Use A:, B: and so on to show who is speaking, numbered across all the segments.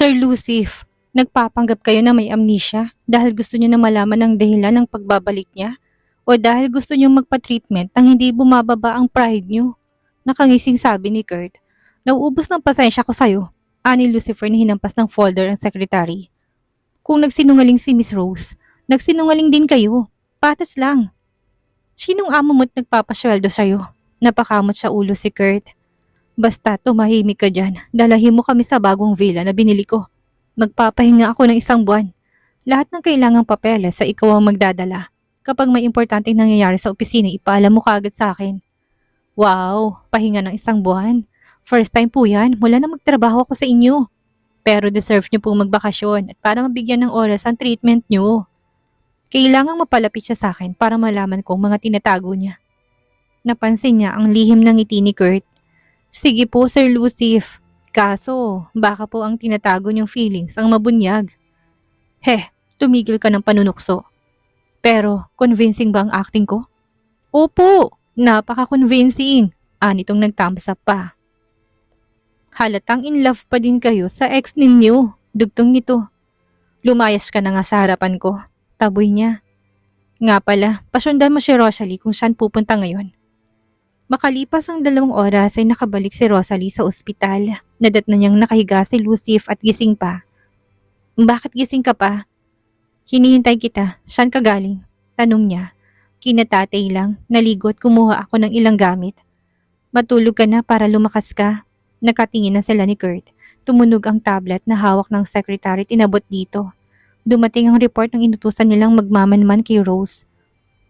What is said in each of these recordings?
A: Sir Lucif, nagpapanggap kayo na may amnesia dahil gusto niyo na malaman ang dahilan ng pagbabalik niya? O dahil gusto niyo magpa-treatment nang hindi bumababa ang pride niyo? Nakangising sabi ni Kurt. Nauubos ng pasensya ko sa'yo, ani Lucifer na hinampas ng folder ang secretary. Kung nagsinungaling si Miss Rose, nagsinungaling din kayo. Patas lang. Sinong amo mo't nagpapasweldo sa'yo? Napakamot sa ulo si Kurt. Basta tumahimik ka dyan, dalahin mo kami sa bagong villa na binili ko. Magpapahinga ako ng 1 buwan. Lahat ng kailangang papeles sa ikaw ang magdadala. Kapag may importanteng nangyayari sa opisina, ipaalam mo kaagad sa akin. Wow, pahinga ng 1 buwan. First time po yan, mula na magtrabaho ako sa inyo. Pero deserve niyo pong magbakasyon at para mabigyan ng oras ang treatment niyo. Kailangang mapalapit siya sa akin para malaman kong mga tinatago niya. Napansin niya ang lihim ng ngiti ni Kurt. Sige po, Sir Lucif. Kaso, baka po ang tinatago niyong feelings ang mabunyag. Tumigil ka ng panunukso. Pero, convincing ba ang acting ko? Opo, napaka-convincing. Anitong nag-thumbs up pa. Halatang in love pa din kayo sa ex ninyo. Dugtong nito. Lumayas ka na nga sa harapan ko. Taboy niya. Nga pala, pasundan mo si Rosalie kung saan pupunta ngayon. Makalipas ang 2 oras ay nakabalik si Rosalie sa ospital. Nadat na niyang nakahiga si Lucif at gising pa. Bakit gising ka pa? Hinihintay kita. Saan ka galing? Tanong niya. Kinatatay lang. Naligo at kumuha ako ng ilang gamit. Matulog ka na para lumakas ka. Nakatingin na sila ni Kurt. Tumunog ang tablet na hawak ng secretary at inabot dito. Dumating ang report ng inutusan nilang magmamanman kay Rose.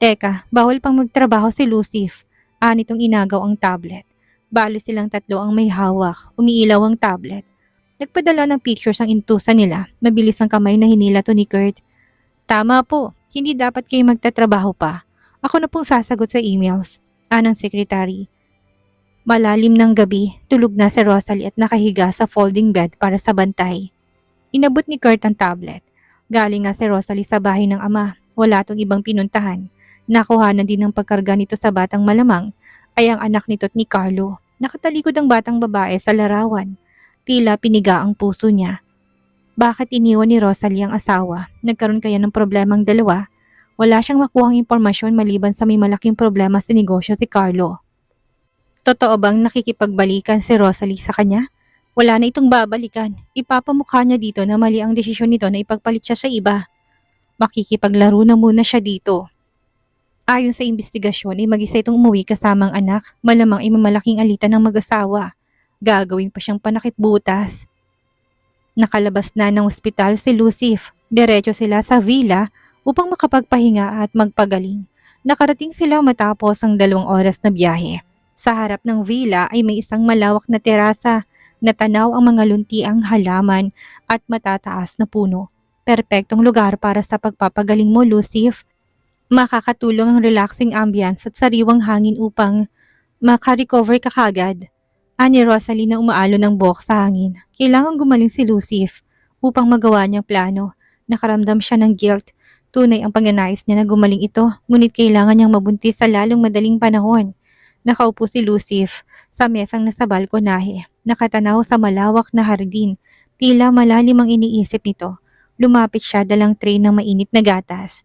A: Teka, bawal pang magtrabaho si Lucif. Anitong inagaw ang tablet. Bali silang 3 ang may hawak. Umiilaw ang tablet. Nagpadala ng pictures ang inutusan nila. Mabilis ang kamay na hinila to ni Kurt. Tama po, hindi dapat kayo magtatrabaho pa. Ako na pong sasagot sa emails. Anang secretary. Malalim ng gabi, tulog na si Rosalie at nakahiga sa folding bed para sa bantay. Inabot ni Kurt ang tablet. Galing nga si Rosalie sa bahay ng ama. Wala tong ibang pinuntahan. Nakuhanan din ng pagkarga nito sa batang malamang ay ang anak nito at ni Carlo. Nakatalikod ang batang babae sa larawan. Tila piniga ang puso niya. Bakit iniwan ni Rosalie ang asawa? Nagkaroon kaya ng problemang dalawa? Wala siyang makuhang impormasyon maliban sa may malaking problema sa negosyo si Carlo. Totoo bang nakikipagbalikan si Rosalie sa kanya? Wala na itong babalikan. Ipapamukha niya dito na mali ang desisyon nito na ipagpalit siya sa iba. Makikipaglaro na muna siya dito. Ayon sa investigasyon ay mag-isa itong umuwi kasamang anak. Malamang ay mamalaking alitan ng mag-asawa. Gagawin pa siyang panakit butas. Nakalabas na ng ospital si Lucif. Diretso sila sa villa upang makapagpahinga at magpagaling. Nakarating sila matapos ang 2 oras na biyahe. Sa harap ng villa ay may isang malawak na terasa na tanaw ang mga luntiang halaman at matataas na puno. Perpektong lugar para sa pagpapagaling mo, Lucif. Makakatulong ang relaxing ambience at sariwang hangin upang makarecover ka kagad. Ani Rosalie na umaalo ng buhok sa hangin. Kailangan gumaling si Lucif upang magawa niyang plano. Nakaramdam siya ng guilt. Tunay ang pagnanais niya na gumaling ito, ngunit kailangan niyang mabuntis sa lalong madaling panahon. Nakaupo si Lucif sa mesang nasa balkonahe, nakatanaw sa malawak na hardin. Tila malalim ang iniisip nito. Lumapit siya dalang tray ng mainit na gatas.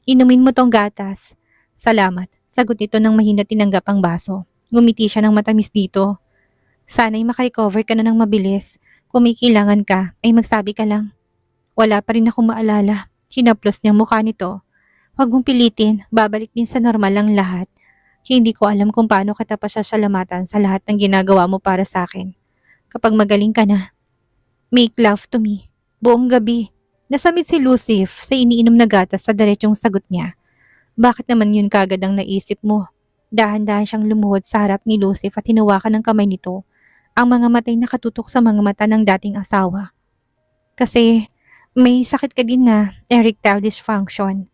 A: Inumin mo tong gatas. Salamat. Sagot nito ng mahina tinanggap ang baso. Ngumiti siya ng matamis dito. Sana'y makarecover ka na ng mabilis. Kung may kailangan ka, ay magsabi ka lang. Wala pa rin akong maalala. Hinaplos niyang mukha nito. Huwag mong pilitin, babalik din sa normal ang lahat. Hindi ko alam kung paano kita pasasalamatan sa lahat ng ginagawa mo para sa akin. Kapag magaling ka na, make love to me. Buong gabi, nasamit si Lucif sa iniinom na gatas sa diretsong sagot niya. Bakit naman yun kagad ang naisip mo? Dahan-dahan siyang lumuhod sa harap ni Lucif at hinawakan ng kamay nito. Ang mga matay nakatutok sa mga mata ng dating asawa. Kasi may sakit ka din na erectile dysfunction.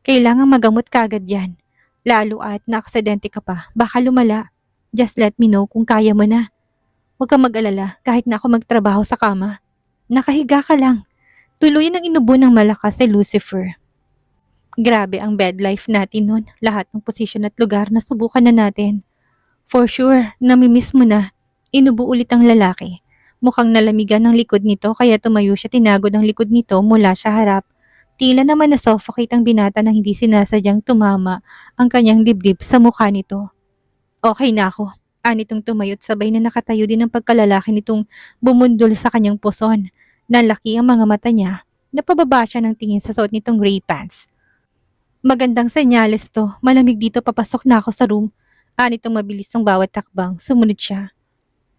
A: Kailangan magamot kagad yan. Lalo at naaksidente ka pa, baka lumala. Just let me know kung kaya mo na. Huwag kang mag-alala kahit na ako magtrabaho sa kama. Nakahiga ka lang. Tuluyan ang inubo ng malakas si Lucifer. Grabe ang bed life natin nun. Lahat ng posisyon at lugar na subukan na natin. For sure, namimiss mo na. Inubo ulit ang lalaki. Mukhang nalamigan ng likod nito kaya tumayo siya tinagod ang likod nito mula sa harap. Tila naman na-suffocate ang binata nang hindi sinasadyang tumama ang kanyang dibdib sa mukha nito. Okay na ako. Anitong tumayo't sabay na nakatayo din ang pagkalalaki nitong bumundol sa kanyang puson. Nalaki ang mga mata niya. Napababa siya ng tingin sa suot nitong gray pants. Magandang senyales to. Malamig dito, papasok na ako sa room. Anitong mabilis ng bawat takbang. Sumunod siya.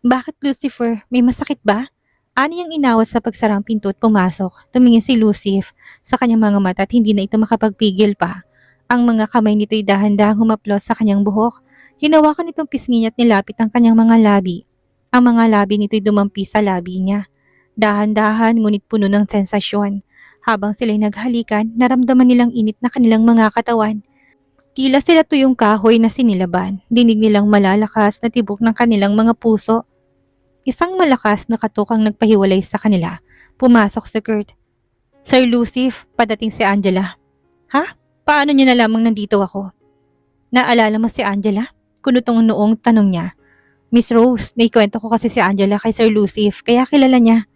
A: Bakit, Lucifer? May masakit ba? Ani ang inawat sa pagsarang pinto at pumasok. Tumingin si Lucifer sa kanyang mga mata at hindi na ito makapagpigil pa. Ang mga kamay nito'y dahan-dahang humaplos sa kanyang buhok. Hinawakan nitong pisngi niya at nilapit ang kanyang mga labi. Ang mga labi nito'y dumampi sa labi niya. Dahan-dahan ngunit puno ng sensasyon. Habang sila'y naghalikan, naramdaman nilang init na kanilang mga katawan. Tila sila tuyong kahoy na sinilaban. Dinig nilang malalakas na tibok ng kanilang mga puso. Isang malakas na katukang nagpahiwalay sa kanila. Pumasok si Kurt. Sir Lucifer, padating si Angela. Ha? Paano niya nalamang nandito ako? Naalala mo si Angela? Kunutong noong tanong niya. Miss Rose, naikwento ko kasi si Angela kay Sir Lucifer, kaya kilala niya.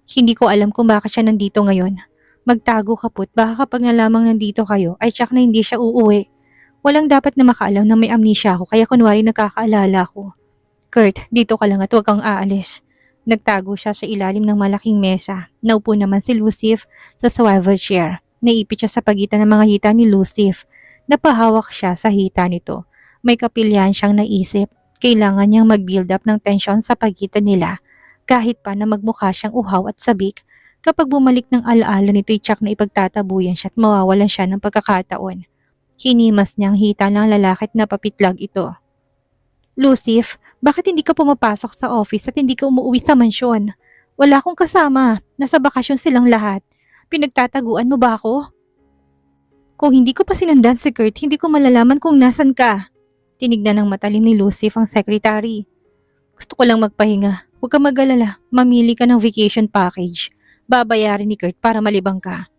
A: Hindi ko alam kung bakit siya nandito ngayon. Magtago ka po't baka kapag nalamang nandito kayo ay tsak na hindi siya uuwi. Walang dapat na makaalam na may amnesia ako kaya kunwari nakakaalala ko. Kurt, dito ka lang at huwag kang aalis. Nagtago siya sa ilalim ng malaking mesa. Naupo naman si Lucifer sa swivel chair. Naipit siya sa pagitan ng mga hita ni Lucifer. Napahawak siya sa hita nito. May kapilyahan siyang naisip. Kailangan niyang mag-build up ng tensyon sa pagitan nila. Kahit pa na magmukha siyang uhaw at sabik, kapag bumalik ng alaala nito'y tsak na ipagtatabuyan siya at mawawalan siya ng pagkakataon. Hinimas niyang hita ng lalaki at napapitlag ito. Lucifer, bakit hindi ka pumapasok sa office at hindi ka umuwi sa mansyon? Wala akong kasama. Nasa bakasyon silang lahat. Pinagtataguan mo ba ako? Kung hindi ko pa sinundan si Kurt, hindi ko malalaman kung nasan ka. Tinignan ng matalim ni Lucifer ang secretary. Gusto ko lang magpahinga. Huwag ka mag-alala. Mamili ka ng vacation package. Babayarin ni Kurt para malibang ka.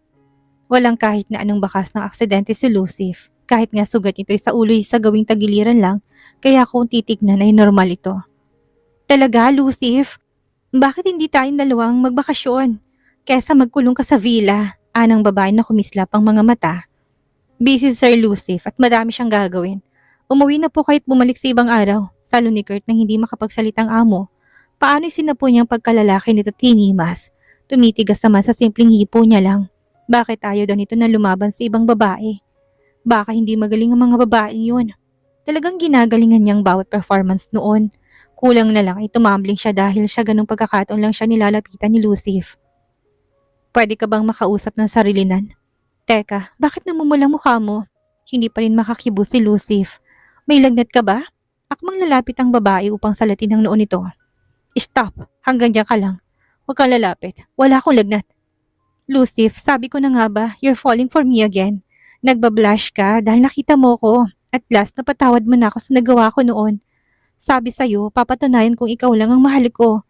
A: Walang kahit na anong bakas ng aksidente si Lucifer. Kahit nga sugat ito'y sa ulo'y sa gawing tagiliran lang, kaya kung titignan ay normal ito. Talaga, Lucifer? Bakit hindi tayong dalawang magbakasyon? Kesa magkulong ka sa villa, anang babae na kumislap ang mga mata. Busy Sir Lucifer at madami siyang gagawin. Umuwi na po kahit bumalik sa ibang araw, salo ni Kurt nang hindi makapagsalitang amo. Paano'y sinapo niyang pagkalalaki nito tinimas? Tumitigas naman sa simpleng hipo niya lang. Bakit ayaw daw nito na lumaban sa ibang babae? Baka hindi magaling ang mga babaeng yun. Talagang ginagalingan niyang bawat performance noon. Kulang na lang ay tumambling siya dahil sa ganung pagkakataon lang siya nilalapitan ni Lucifer. Pwede ka bang makausap ng sarilinan? Teka, bakit namumulang mukha mo? Hindi pa rin makakibo si Lucifer. May lagnat ka ba? Akmang lalapit ang babae upang salatin ang noon nito. Stop! Hanggang diyan ka lang. Huwag kang lalapit. Wala akong lagnat. Lucifer, sabi ko na nga ba, you're falling for me again. Nagbablush ka dahil nakita mo ko. At last, napatawad mo na ako sa nagawa ko noon. Sabi sa'yo, papatunayan kung ikaw lang ang mahal ko.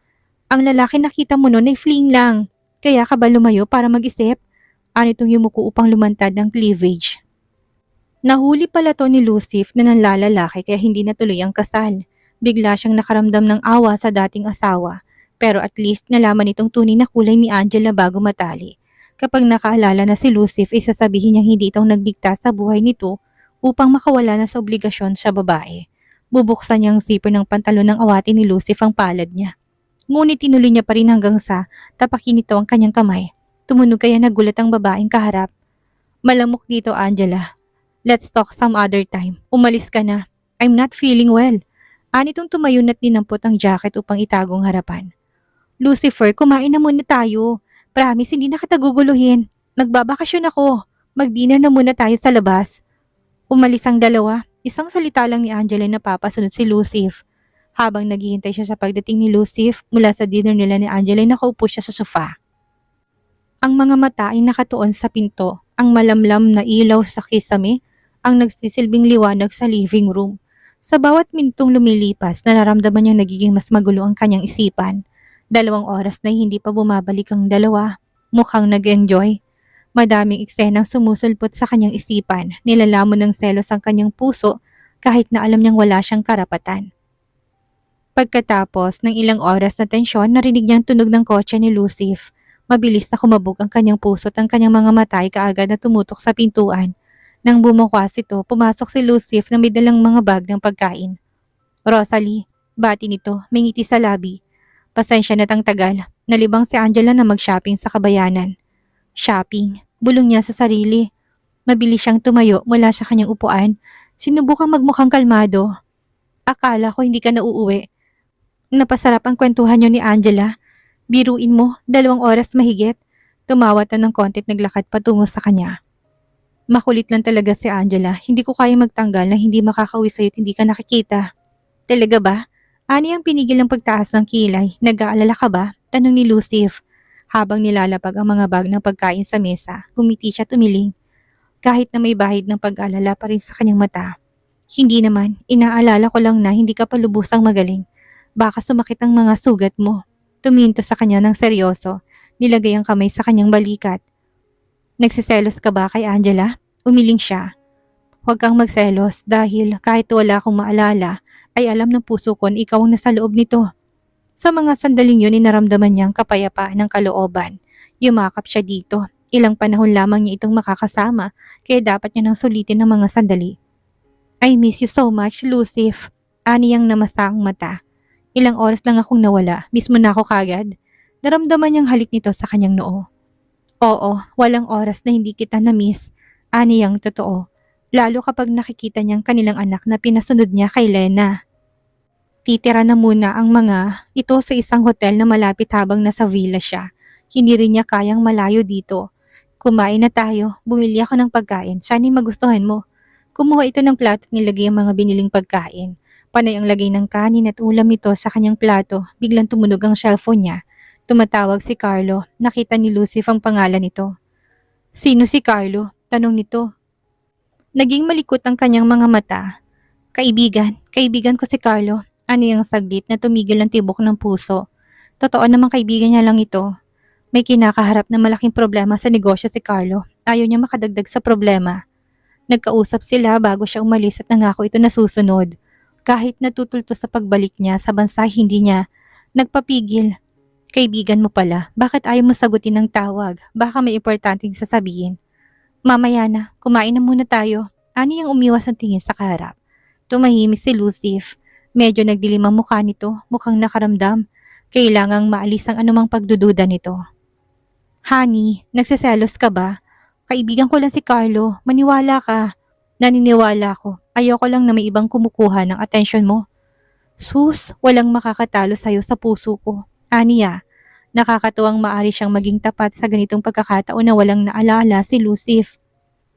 A: Ang lalaki nakita mo noon ay fling lang. Kaya ka ba lumayo para mag-isip? Anitong yumuko upang lumantad ng cleavage. Nahuli pala to ni Lucifer na nanlalalaki kaya hindi natuloy ang kasal. Bigla siyang nakaramdam ng awa sa dating asawa. Pero at least nalaman itong tunay na kulay ni Angela bago matali. Kapag nakaalala na si Lucifer, isasabihin niyang hindi itong nagdikta sa buhay nito upang makawala na sa obligasyon sa babae. Bubuksan niyang zipper ng pantalon ng awati ni Lucifer ang palad niya. Ngunit tinuloy niya pa rin hanggang sa tapakin nito ang kanyang kamay. Tumunog kaya nagulat ang babaeng kaharap. Malamok dito, Angela. Let's talk some other time. Umalis ka na. I'm not feeling well. Anitong tumayo na't dinampot ang jacket upang itagong harapan. Lucifer, kumain na muna tayo. Promise, hindi na kita guguluhin. Magbabakasyon ako. Mag-dinner na muna tayo sa labas. Umalis ang dalawa. Isang salita lang ni Angela na papasunod si Lucifer. Habang naghihintay siya sa pagdating ni Lucifer, mula sa dinner nila ni Angela ay nakaupo siya sa sofa. Ang mga mata ay nakatuon sa pinto. Ang malamlam na ilaw sa kisame ang nagsisilbing liwanag sa living room. Sa bawat mintong lumilipas, nararamdaman niyang nagiging mas magulo ang kanyang isipan. 2 oras na hindi pa bumabalik ang dalawa. Mukhang nag-enjoy. Madaming eksenang sumusulpot sa kanyang isipan. Nilalamon ng selos ang kanyang puso kahit na alam niyang wala siyang karapatan. Pagkatapos ng ilang oras na tensyon, narinig niya ang tunog ng kotse ni Lucif. Mabilis na kumabog ang kanyang puso at ang kanyang mga mata ay kaagad na tumutok sa pintuan. Nang bumukas ito, pumasok si Lucif na may dalang mga bag ng pagkain. Rosalie, bati nito, may ngiti sa labi. Pasensya na't ang tagal. Nalibang si Angela na mag-shopping sa kabayanan. Shopping? Bulong niya sa sarili. Mabilis siyang tumayo mula sa kanyang upuan. Sinubukang magmukhang kalmado. Akala ko hindi ka na uuwi. Napasarap ang kwentuhan niyo ni Angela. Biruin mo, 2 oras mahigit. Tumawat na ng kontit naglakad patungo sa kanya. Makulit lang talaga si Angela. Hindi ko kaya magtanggal na hindi makakauwi sa'yo at hindi ka nakikita. Talaga ba? Ani ang pinigil ng pagtaas ng kilay. Nag-aalala ka ba? Tanong ni Lucif. Habang nilalapag ang mga bag ng pagkain sa mesa, gumiti siya tumiling. Kahit na may bahid ng pag-aalala pa rin sa kanyang mata. Hindi naman, inaalala ko lang na hindi ka pa lubusang magaling. Baka sumakit ang mga sugat mo. Tuminto sa kanya ng seryoso. Nilagay ang kamay sa kanyang balikat. Nagsiselos ka ba kay Angela? Umiling siya. Huwag kang magselos dahil kahit wala akong maalala, ay alam ng puso ko na ikaw ang nasa loob nito. Sa mga sandaling yun, inaramdaman niyang kapayapaan ng kalooban. Yumakap siya dito. Ilang panahon lamang niya itong makakasama, kaya dapat niya nang sulitin ng mga sandali. I miss you so much, Lucif. Ani ang namasa ang mata. Ilang oras lang akong nawala, miss mo na ako kagad. Naramdaman niyang halik nito sa kanyang noo. Oo, walang oras na hindi kita na-miss. Ani ang totoo. Lalo kapag nakikita niyang kanilang anak na pinasunod niya kay Lena. Titira na muna ang mga ito sa isang hotel na malapit habang nasa villa siya. Hindi rin niya kayang malayo dito. Kumain na tayo, bumili ako ng pagkain, sana'y magustuhan mo. Kumuha ito ng plato at nilagay ang mga biniling pagkain. Panay ang lagay ng kanin at ulam nito sa kanyang plato, biglang tumunog ang cellphone niya. Tumatawag si Carlo, nakita ni Lucif ang pangalan nito. Sino si Carlo? Tanong nito. Naging malikot ang kanyang mga mata. Kaibigan ko si Carlo. Ano yung saglit na tumigil ang tibok ng puso. Totoo namang kaibigan niya lang ito. May kinakaharap na malaking problema sa negosyo si Carlo. Ayaw niya makadagdag sa problema. Nagkausap sila bago siya umalis at nangako ito na susunod. Kahit natutulto sa pagbalik niya sa bansa, hindi niya nagpapigil. Kaibigan mo pala, bakit ayaw mo sagutin ng tawag? Baka may importanteng sasabihin. Mamaya na, kumain na muna tayo. Ani ang umiwas ang tingin sa kaharap. Tumahimik si Lucif. Medyo nagdilim ang mukha nito, mukhang nakaramdam. Kailangang maalis ang anumang pagdududa nito. Honey, nagsiselos ka ba? Kaibigan ko lang si Carlo, maniwala ka. Naniniwala ko, ayoko lang na may ibang kumukuha ng atensyon mo. Sus, walang makakatalo sa'yo sa puso ko. Aniya, nakakatuwang maari siyang maging tapat sa ganitong pagkakataon na walang naalala si Lucif.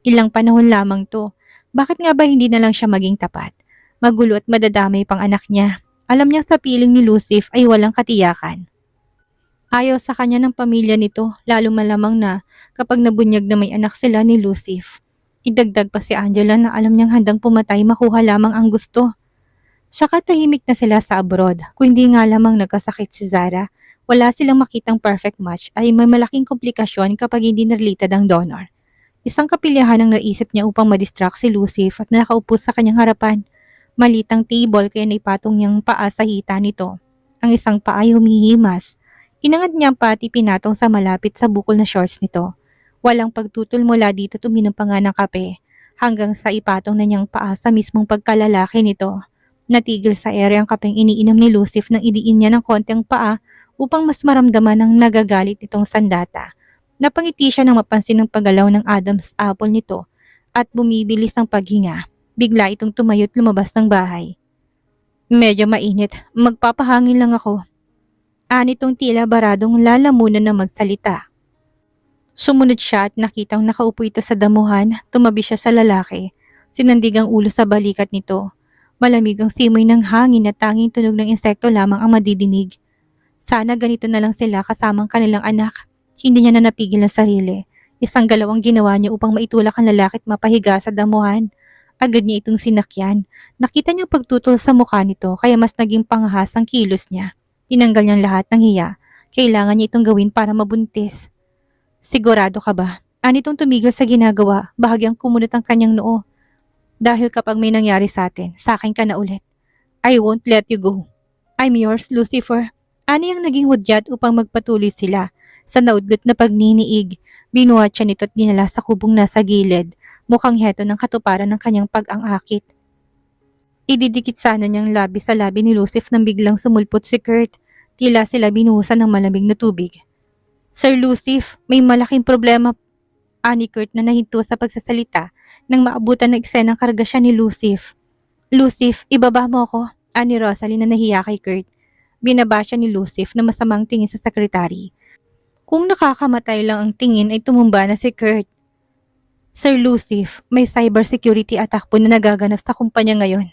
A: Ilang panahon lamang to. Bakit nga ba hindi na lang siya maging tapat? Magulo at madadamay pang anak niya. Alam niya sa piling ni Lucif ay walang katiyakan. Ayaw sa kanya ng pamilya nito, lalo malamang na kapag nabunyag na may anak sila ni Lucif. Idagdag pa si Angela na alam niyang handang pumatay makuha lamang ang gusto. Saka tahimik na sila sa abroad. Kung hindi nga lamang nagkasakit si Zara, wala silang makitang perfect match ay may malaking komplikasyon kapag hindi na-related ang donor. Isang kapilyahan ang naisip niya upang madistract si Lucif at nakaupo sa kanyang harapan. Malitang table kaya naipatong niyang paa sa hita nito. Ang isang paa ay humihimas. Inangat niya ang pati pinatong sa malapit sa bukol na shorts nito. Walang pagtutol mula dito tuminom pa nga ng kape hanggang sa ipatong na niyang paa sa mismong pagkalalaki nito. Natigil sa ere ang kapeng iniinom ni Lucif nang idiin niya ng konti ang paa upang mas maramdaman ng nagagalit itong sandata. Napangiti siya nang mapansin ng paggalaw ng Adam's apple nito at bumibilis ang paghinga. Bigla itong tumayo at lumabas ng bahay. Medyo mainit, magpapahangin lang ako. Anitong tila baradong lalamunan na magsalita. Sumunod siya at nakitang nakaupo ito sa damuhan, tumabi siya sa lalaki. Sinandig ang ulo sa balikat nito. Malamig ang simoy ng hangin at tanging tunog ng insekto lamang ang madidinig. Sana ganito na lang sila kasamang kanilang anak. Hindi niya na napigil ang sarili. Isang galawang ginawa niya upang maitulak ang lalaki at mapahiga sa damuhan. Agad niya itong sinakyan. Nakita niyang pagtutol sa mukha nito kaya mas naging pangahas ang kilos niya. Tinanggal niyang lahat ng hiya. Kailangan niya itong gawin para mabuntis. Sigurado ka ba? Anitong tumigil sa ginagawa, bahagyang kumunot ang kanyang noo. Dahil kapag may nangyari sa atin, sa akin ka na ulit. I won't let you go. I'm yours, Lucifer. Ani ang naging hudyat upang magpatuloy sila. Sa naudlot na pagniniig, binuhat siya nito at dinala sa kubong nasa gilid. Mukhang heto ng katuparan ng kanyang pag-angakit. Ididikit sana niyang labi sa labi ni Lucif nang biglang sumulpot si Kurt. Tila sila binuhusan ng malamig na tubig. Sir Lucif, may malaking problema, ani Kurt na nahinto sa pagsasalita nang maabutan na eksenang karga siya ni Lucif. Lucif, ibaba mo ako, ani Rosalie na nahiya kay Kurt. Binaba siya ni Lucif na masamang tingin sa sekretary. Kung nakakamatay lang ang tingin ay tumumba na si Kurt. Sir Lucif, may cybersecurity attack po na nagaganap sa kumpanya ngayon.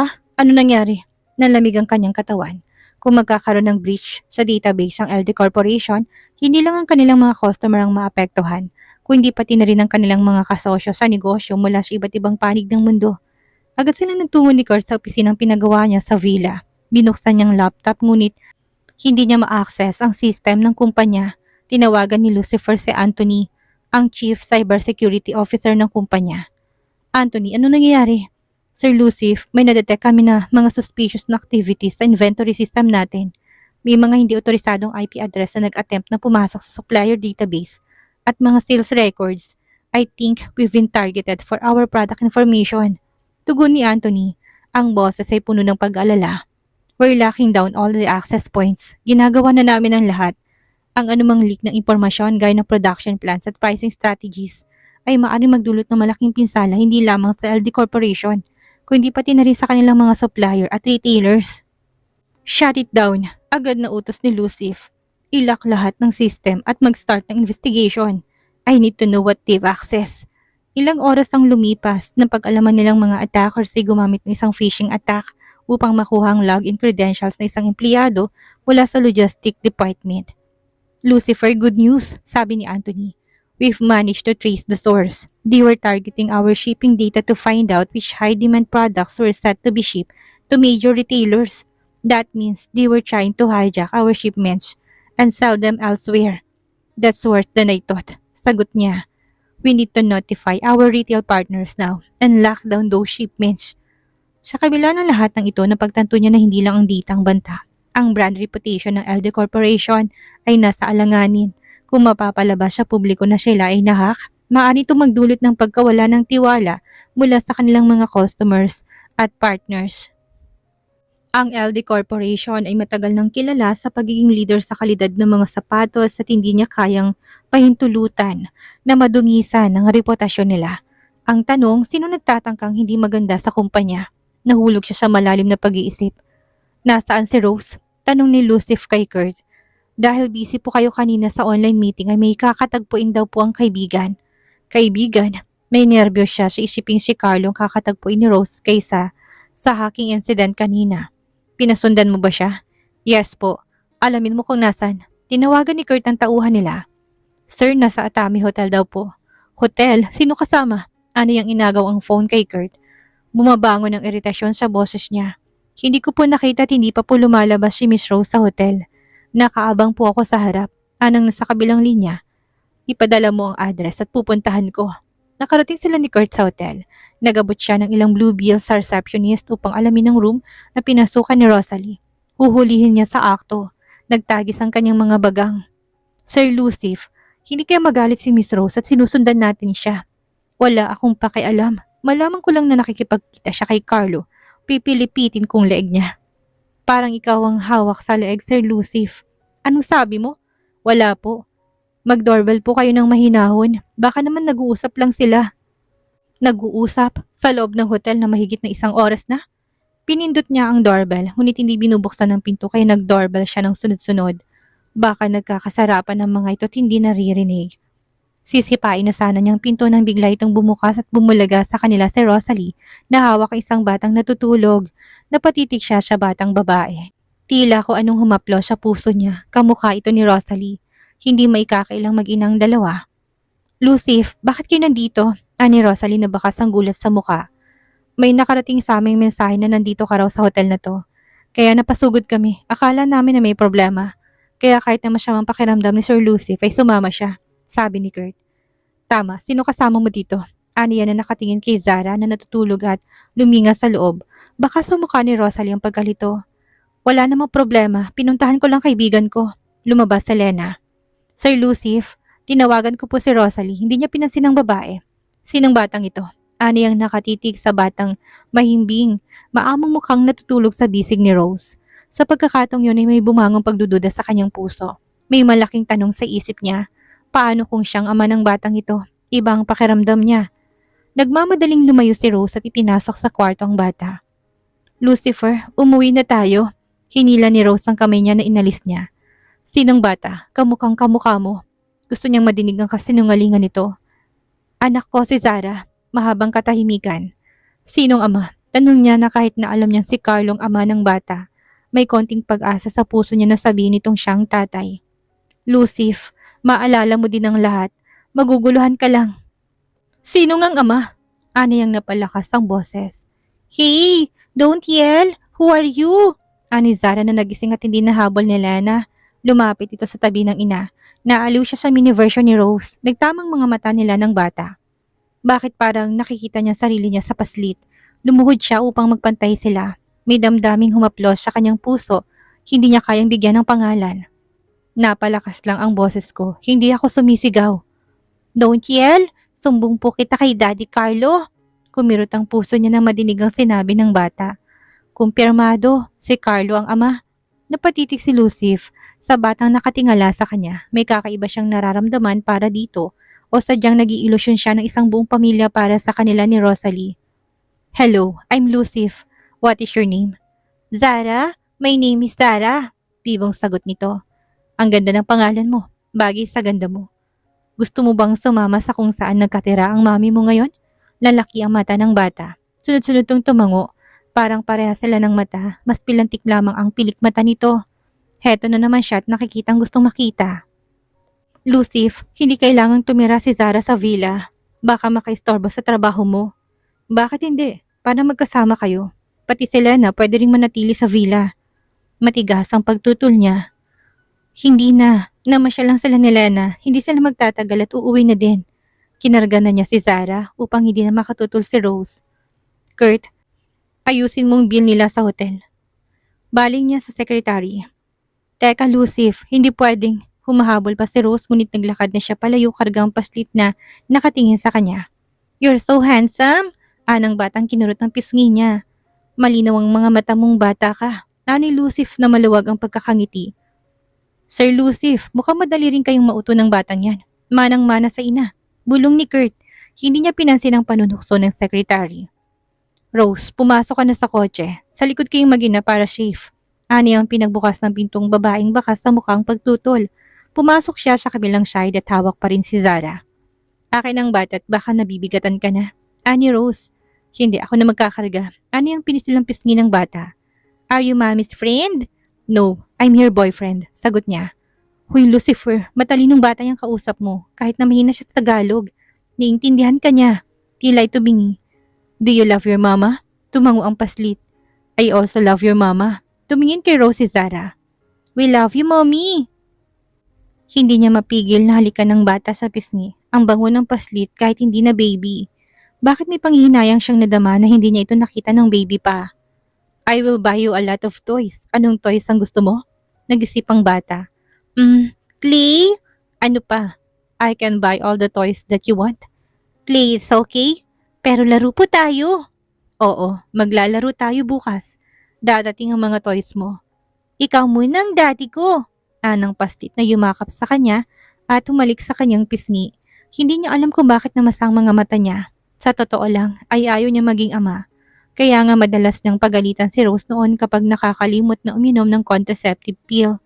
A: Ha? Ano nangyari? Nalamig ang kanyang katawan. Kung magkakaroon ng breach sa database ng LD Corporation, hindi lang ang kanilang mga customer ang maapektuhan, kundi pati na rin ang kanilang mga kasosyo sa negosyo mula sa iba't ibang panig ng mundo. Agad silang nagtungo ni Kurt sa opisinang pinagawa niya sa villa. Binuksan niyang laptop ngunit hindi niya ma-access ang system ng kumpanya. Tinawagan ni Lucifer si Anthony, ang Chief Cybersecurity Officer ng kumpanya. Anthony, ano nangyayari? Sir Lucif, may nadetect kami na mga suspicious na activities sa inventory system natin. May mga hindi otorisadong IP address na nag-attempt na pumasok sa supplier database at mga sales records. I think we've been targeted for our product information. Tugon ni Anthony, ang boses ay puno ng pag-alala. We're locking down all the access points. Ginagawa na namin ang lahat. Ang anumang leak ng impormasyon gaya ng production plans at pricing strategies ay maaaring magdulot ng malaking pinsala hindi lamang sa LD Corporation, kundi pati na rin sa kanilang mga supplier at retailers. Shut it down. Agad na utos ni Lucif. Ilak lahat ng system at mag-start ng investigation. I need to know what they've access. Ilang oras ang lumipas nang pag-alaman nilang mga attackers ay gumamit ng isang phishing attack upang makuha ang login credentials na isang empleyado mula sa logistic department. Lucifer, good news, sabi ni Anthony. We've managed to trace the source. They were targeting our shipping data to find out which high-demand products were set to be shipped to major retailers. That means they were trying to hijack our shipments and sell them elsewhere. That's worse than I thought, sagot niya. We need to notify our retail partners now and lock down those shipments. Sa kabila ng lahat ng ito, napagtanto niya na hindi lang ang ditang banta. Ang brand reputation ng LD Corporation ay nasa alanganin. Kung mapapalabas sa publiko na sila ay nahak, maaari itong magdulot ng pagkawala ng tiwala mula sa kanilang mga customers at partners. Ang LD Corporation ay matagal nang kilala sa pagiging leader sa kalidad ng mga sapatos at hindi niya kayang pahintulutan na madungisan ang reputasyon nila. Ang tanong, sino nagtatangkang hindi maganda sa kumpanya? Nahulog siya sa malalim na pag-iisip. Nasaan si Rose? Tanong ni Lucif kay Kurt. Dahil busy po kayo kanina sa online meeting ay may kakatagpuin daw po ang kaibigan. Kaibigan? May nerbyo siya sa isiping si Carlo ang kakatagpuin ni Rose kaysa sa hacking incident kanina. Pinasundan mo ba siya? Yes po. Alamin mo kung nasan. Tinawagan ni Kurt ang tauhan nila. Sir, nasa Atami Hotel daw po. Hotel? Sino kasama? Ano yung inagaw ang phone kay Kurt? Bumabangon ng iritasyon sa boses niya. Hindi ko po nakita at hindi pa po lumalabas si Miss Rose sa hotel. Nakaabang po ako sa harap. Anang nasa kabilang linya. Ipadala mo ang address at pupuntahan ko. Nakarating sila ni Kurt sa hotel. Nagabot siya ng ilang blue bills sa receptionist upang alamin ang room na pinasukan ni Rosalie. Huhulihin niya sa akto. Nagtagis ang kanyang mga bagang. Sir Lucif, hindi kaya magalit si Miss Rose at sinusundan natin siya. Wala akong pakialam. Malaman ko lang na nakikipagkita siya kay Carlo. Pipilipitin kong leeg niya. Parang ikaw ang hawak sa leeg, Sir Lucif. Anong sabi mo? Wala po. Mag-doorbell po kayo ng mahinahon. Baka naman nag-uusap lang sila. Nag-uusap? Sa loob ng hotel na mahigit na 1 oras na? Pinindot niya ang doorbell, ngunit hindi binubuksan ng pinto kaya nag-doorbell siya ng sunod-sunod. Baka nagkakasarapan ng mga ito at hindi naririnig. Sisipain na sana niyang pinto nang bigla itong bumukas at bumulaga sa kanila si Rosalie na hawak ang isang batang natutulog. Napatitig siya sa batang babae. Tila ko anong humaplo sa puso niya, kamukha ito ni Rosalie. Hindi maikakailang mag-inang dalawa. Lucif, bakit kayo nandito? Ani Rosalie na bakas ang gulat sa muka. May nakarating sa aming mensahe na nandito ka raw sa hotel na to. Kaya napasugod kami. Akala namin na may problema. Kaya kahit na masyamang pakiramdam ni Sir Lucif ay sumama siya. Sabi ni Kurt. Tama, sino kasama mo dito? Ani yan na nakatingin kay Zara na natutulog at luminga sa loob. Baka sa mukha ni Rosalie ang pagkalito. Wala namang problema, pinuntahan ko lang kaibigan ko. Lumabas si Lena. Sir Lucif, tinawagan ko po si Rosalie, hindi niya pinansin ang babae. Sinong batang ito? Ani ang nakatitig sa batang mahimbing, maamong mukhang natutulog sa bisig ni Rose. Sa pagkakatong yun ay may bumangong pagdududa sa kanyang puso. May malaking tanong sa isip niya. Paano kung siyang ama ng batang ito? Ibang pakiramdam niya. Nagmamadaling lumayo si Rose at ipinasok sa kwarto ang bata. Lucifer, umuwi na tayo. Hinila ni Rose ang kamay niya na inalis niya. Sinong bata? Kamukhang kamukha mo. Gusto niyang madinig ang kasinungalingan nito. Anak ko si Zara. Mahabang katahimikan. Sinong ama? Tanong niya na kahit na alam niyang si Carlo ang ama ng bata. May konting pag-asa sa puso niya na sabihin nitong siyang tatay. Lucif, maalala mo din ang lahat. Maguguluhan ka lang. Sino ngang ama? Ani ang napalakas ang boses. Hey, don't yell! Who are you? Ani Zara na nagising at hindi nahabol ni Lena. Lumapit ito sa tabi ng ina. Naaliw siya sa mini version ni Rose. Nagtamang mga mata nila ng bata. Bakit parang nakikita niya sarili niya sa paslit? Lumuhod siya upang magpantay sila. May damdaming humaplos sa kanyang puso. Hindi niya kayang bigyan ng pangalan. Napalakas lang ang boses ko. Hindi ako sumisigaw. Don't yell! Sumbong po kita kay Daddy Carlo. Kumirot ang puso niya na madinig ang sinabi ng bata. Kumpirmado, si Carlo ang ama. Napatitig si Lucif sa batang nakatingala sa kanya. May kakaiba siyang nararamdaman para dito o sadyang nag-iilusyon siya ng isang buong pamilya para sa kanila ni Rosalie. Hello, I'm Lucif. What is your name? Zara? My name is Zara. Bibong sagot nito. Ang ganda ng pangalan mo. Bagay sa ganda mo. Gusto mo bang sumama sa kung saan nagkatira ang mami mo ngayon? Lalaki ang mata ng bata. Sunod-sunod tong tumango. Parang pareha sila ng mata. Mas pilantik lamang ang pilik mata nito. Heto na naman siya at nakikitang gustong makita. Lucif, hindi kailangang tumira si Zara sa villa. Baka makaistorbo sa trabaho mo. Bakit hindi? Para magkasama kayo. Pati si Lena pwede ring manatili sa villa. Matigas ang pagtutol niya. Hindi na. Namasyal lang sila ni Lena. Hindi sila magtatagal at uuwi na din. Kinarga na niya si Zara upang hindi na makatutol si Rose. Kurt, ayusin mong bill nila sa hotel. Baling niya sa secretary. Teka Lucif, hindi pwedeng. Humahabol pa si Rose ngunit naglakad na siya palayo kargang paslit na nakatingin sa kanya. You're so handsome! Anang batang kinurot ng pisngi niya. Malinaw ang mga mata mong bata ka. Ani Lucif na maluwag ang pagkakangiti. Sir Lucif, mukhang madali rin kayong mauto ng batang yan. Manang-mana sa ina. Bulong ni Kurt. Hindi niya pinansin ang panunukso ng secretary. Rose, pumasok ka na sa kotse. Sa likod kayong mag-ina para safe. Ani ang pinagbukas ng pintong babaeng bakas sa mukhang pagtutol. Pumasok siya sa kabilang side at hawak pa rin si Zara. Akin ang bata at baka nabibigatan ka na. Ani Rose, hindi ako na magkakarga. Ani ang pinisilang pisngi ng bata. Are you mommy's friend? No, I'm her boyfriend, sagot niya. Huy Lucifer, matalinong bata yung kausap mo. Kahit na mahina siya sa Tagalog. Niintindihan ka niya. Tila ito bingi. Do you love your mama? Tumango ang paslit. I also love your mama. Tumingin kay Rose si Zara. We love you, mommy. Hindi niya mapigil na halikan ng bata sa pisngi. Ang bango ng paslit kahit hindi na baby. Bakit may panghihinayang siyang nadama na hindi niya ito nakita ng baby pa? I will buy you a lot of toys. Anong toys ang gusto mo? Nag-isip ang bata. Clay? Ano pa? I can buy all the toys that you want. Clay is okay? Pero laro po tayo. Oo, maglalaro tayo bukas. Dadating ang mga toys mo. Ikaw muna ang daddy ko. Anang pastit na yumakap sa kanya at humalik sa kanyang pisngi. Hindi niya alam kung bakit namasang mga mata niya. Sa totoo lang ay ayaw niya maging ama. Kaya nga madalas niyang pagalitan si Rose noon kapag nakakalimot na uminom ng contraceptive pill.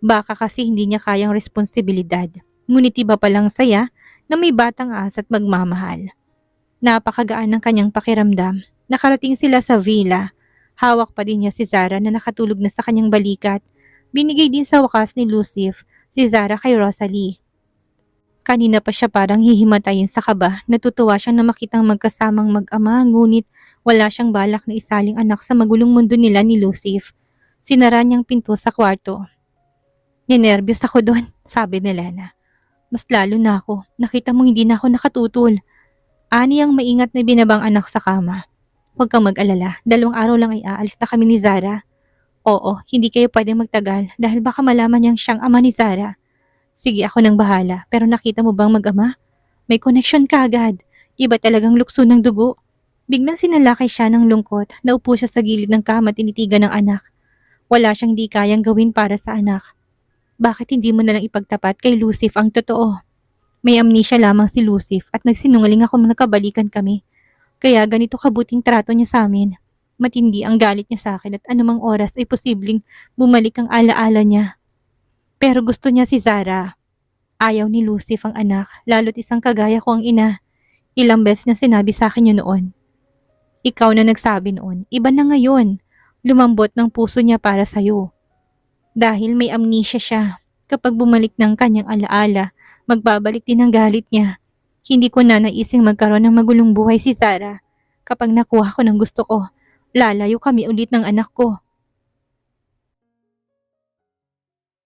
A: Baka kasi hindi niya kayang responsibilidad. Ngunit iba palang saya na may batang asa at magmamahal. Napakagaan ng kanyang pakiramdam. Nakarating sila sa villa. Hawak pa din niya si Zara na nakatulog na sa kanyang balikat. Binigay din sa wakas ni Lucif si Zara kay Rosalie. Kanina pa siya parang hihimatayin sa kaba. Natutuwa siyang na makitang magkasamang mag-ama ngunit wala siyang balak na isaling anak sa magulong mundo nila ni Lucif. Sinara niyang pinto sa kwarto. Ninervyos ako doon, sabi ni Lena. Mas lalo na ako. Nakita mo hindi na ako nakatutol. Ani ang maingat na binabang anak sa kama. Huwag kang mag-alala. 2 araw lang ay aalis na kami ni Zara. Oo, hindi kayo pwedeng magtagal dahil baka malaman niyang siyang ama ni Zara. Sige, ako nang bahala. Pero nakita mo bang mag-ama? May koneksyon ka agad. Iba talagang lukso ng dugo. Biglang sinalakay siya ng lungkot. Naupo siya sa gilid ng kama at tinitigan ng anak. Wala siyang di kayang gawin para sa anak. Bakit hindi mo nalang ipagtapat kay Lucif ang totoo? May amnesia lamang si Lucif at nagsinungaling ako nang nakabalikan kami. Kaya ganito kabuting trato niya sa amin. Matindi ang galit niya sa akin at anumang oras ay posibleng bumalik ang alaala niya. Pero gusto niya si Zara. Ayaw ni Lucif ang anak, lalo't isang kagaya ko ang ina. Ilang beses na sinabi sa akin yun noon. Ikaw na nagsabi noon, iba na ngayon. Lumambot ng puso niya para sa'yo. Dahil may amnesia siya. Kapag bumalik ng kanyang alaala, magbabalik din ang galit niya. Hindi ko na naising magkaroon ng magulong buhay si Zara. Kapag nakuha ko ng gusto ko, lalayo kami ulit ng anak ko.